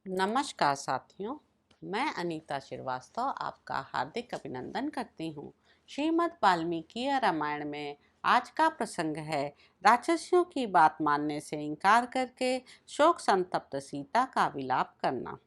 नमस्कार साथियों, मैं अनीता श्रीवास्तव आपका हार्दिक अभिनंदन करती हूँ। श्रीमद् वाल्मीकि रामायण में आज का प्रसंग है राक्षसियों की बात मानने से इनकार करके शोक संतप्त सीता का विलाप करना।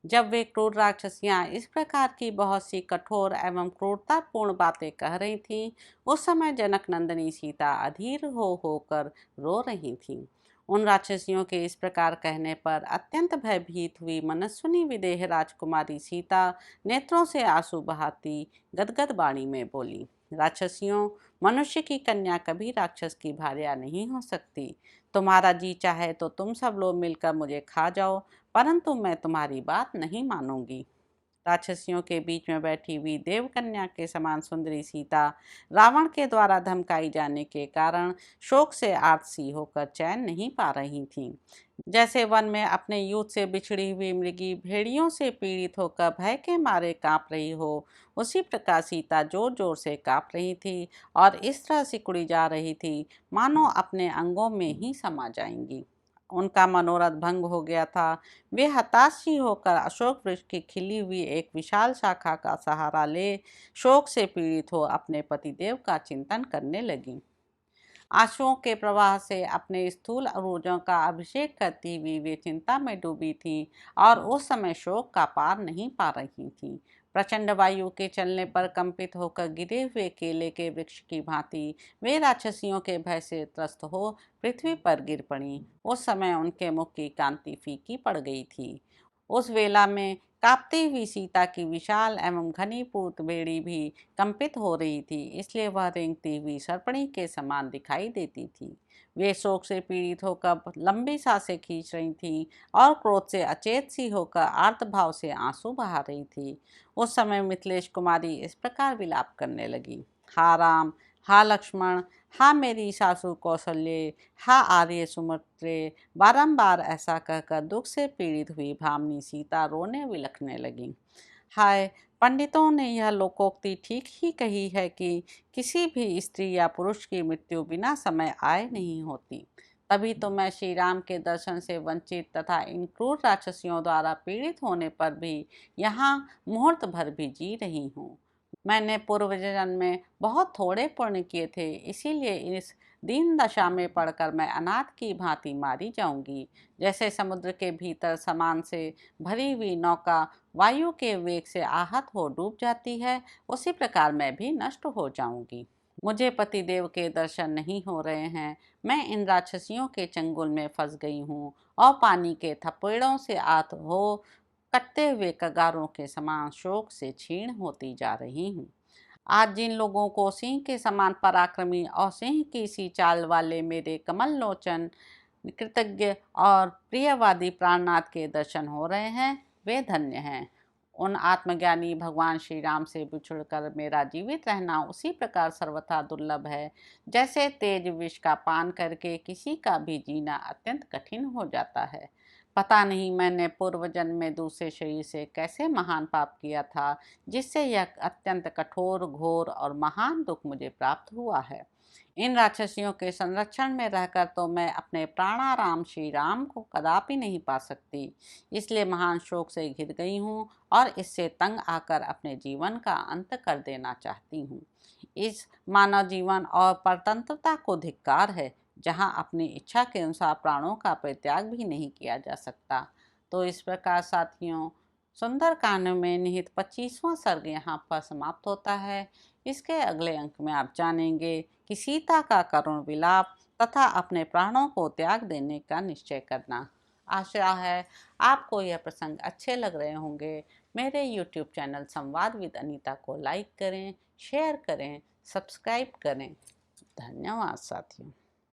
जब वे क्रूर राक्षसियां इस प्रकार की बहुत सी कठोर एवं क्रूरतापूर्ण बातें कह रही थीं, उस समय जनक नंदिनी सीता अधीर होकर रो रही थीं। उन राक्षसियों के इस प्रकार कहने पर अत्यंत भयभीत हुई मनस्विनी विदेह राजकुमारी सीता नेत्रों से आंसू बहाती गदगद वाणी में बोली, राक्षसियों, मनुष्य की कन्या कभी राक्षस की भार्या नहीं हो सकती। तुम्हारा जी चाहे तो तुम सब लोग मिलकर मुझे खा जाओ, परंतु मैं तुम्हारी बात नहीं मानूंगी। राक्षसियों के बीच में बैठी हुई देवकन्या के समान सुंदरी सीता रावण के द्वारा धमकाई जाने के कारण शोक से आर्तसी होकर चैन नहीं पा रही थीं। जैसे वन में अपने यूथ से बिछड़ी हुई मृगी भेड़ियों से पीड़ित होकर भय के मारे कांप रही हो, उसी प्रकार सीता जोर जोर से कांप रही थी और इस तरह सिकुड़ी जा रही थी मानो अपने अंगों में ही समा जाएंगी। उनका मनोरथ भंग हो गया था। वे हताशी होकर अशोक वृक्ष की खिली हुई एक विशाल शाखा का सहारा ले शोक से पीड़ित हो अपने पतिदेव का चिंतन करने लगी। आंसुओं के प्रवाह से अपने स्थूल अरूजों का अभिषेक करती हुई वे चिंता में डूबी थीं और उस समय शोक का पार नहीं पा रही थीं। प्रचंड वायु के चलने पर कंपित होकर गिरे हुए केले के वृक्ष की भांति वे राक्षसियों के भय से त्रस्त हो पृथ्वी पर गिर पड़ी। उस समय उनके मुख की कांति फीकी पड़ गई थी। उस वेला में कांपती हुई सीता की विशाल एवं घनीभूत बेड़ी भी कंपित हो रही थी, इसलिए वह रेंगती हुई सर्पणी के समान दिखाई देती थी। वे शोक से पीड़ित होकर लंबी सांसें खींच रही थीं और क्रोध से अचेत सी होकर आर्त भाव से आंसू बहा रही थी। उस समय मिथिलेश कुमारी इस प्रकार विलाप करने लगी, हा राम, हा लक्ष्मण, हा मेरी सासू कौशल्य, हा आर्य सुमित्रे। बारंबार ऐसा कहकर दुख से पीड़ित हुई भामिनी सीता रोने बिलखने लगी। हाय, पंडितों ने यह लोकोक्ति ठीक ही कही है कि किसी भी स्त्री या पुरुष की मृत्यु बिना समय आए नहीं होती। तभी तो मैं श्री राम के दर्शन से वंचित तथा इन क्रूर राक्षसियों द्वारा पीड़ित होने पर भी यहाँ मुहूर्त भर भी जी रही हूँ। मैंने पूर्व जन्म में बहुत थोड़े पुण्य किए थे, इसीलिए इस दीन दशा में पड़कर मैं अनाथ की भांति मारी जाऊंगी। जैसे समुद्र के भीतर समान से भरी हुई नौका वायु के वेग से आहत हो डूब जाती है, उसी प्रकार मैं भी नष्ट हो जाऊंगी। मुझे पतिदेव के दर्शन नहीं हो रहे हैं। मैं इन राक्षसियों के चंगुल में फंस गई हूँ और पानी के थपेड़ों से आत हो कटते हुए कगारों के समान शोक से क्षीण होती जा रही हूँ। आज जिन लोगों को सिंह के समान पराक्रमी और सिंह की सी चाल वाले मेरे कमल लोचन कृतज्ञ और प्रियवादी प्राणनाथ के दर्शन हो रहे हैं, वे धन्य हैं। उन आत्मज्ञानी भगवान श्री राम से बिछुड़कर मेरा जीवित रहना उसी प्रकार सर्वथा दुर्लभ है, जैसे तेज विष का पान करके किसी का भी जीना अत्यंत कठिन हो जाता है। पता नहीं मैंने पूर्व जन्म में दूसरे शरीर से कैसे महान पाप किया था, जिससे यह अत्यंत कठोर, घोर और महान दुख मुझे प्राप्त हुआ है। इन राक्षसियों के संरक्षण में रहकर तो मैं अपने प्राणाराम श्री राम को कदापि नहीं पा सकती, इसलिए महान शोक से घिर गई हूँ और इससे तंग आकर अपने जीवन का अंत कर देना चाहती हूँ। इस मानव जीवन और परतंत्रता को धिक्कार है, जहाँ अपनी इच्छा के अनुसार प्राणों का परित्याग भी नहीं किया जा सकता। तो इस प्रकार साथियों, सुंदर कांड में निहित 25वां सर्ग यहाँ पर समाप्त होता है। इसके अगले अंक में आप जानेंगे कि सीता का करुण विलाप तथा अपने प्राणों को त्याग देने का निश्चय करना। आशा है आपको यह प्रसंग अच्छे लग रहे होंगे। मेरे YouTube चैनल संवाद विद अनीता को लाइक करें, शेयर करें, सब्सक्राइब करें। धन्यवाद साथियों।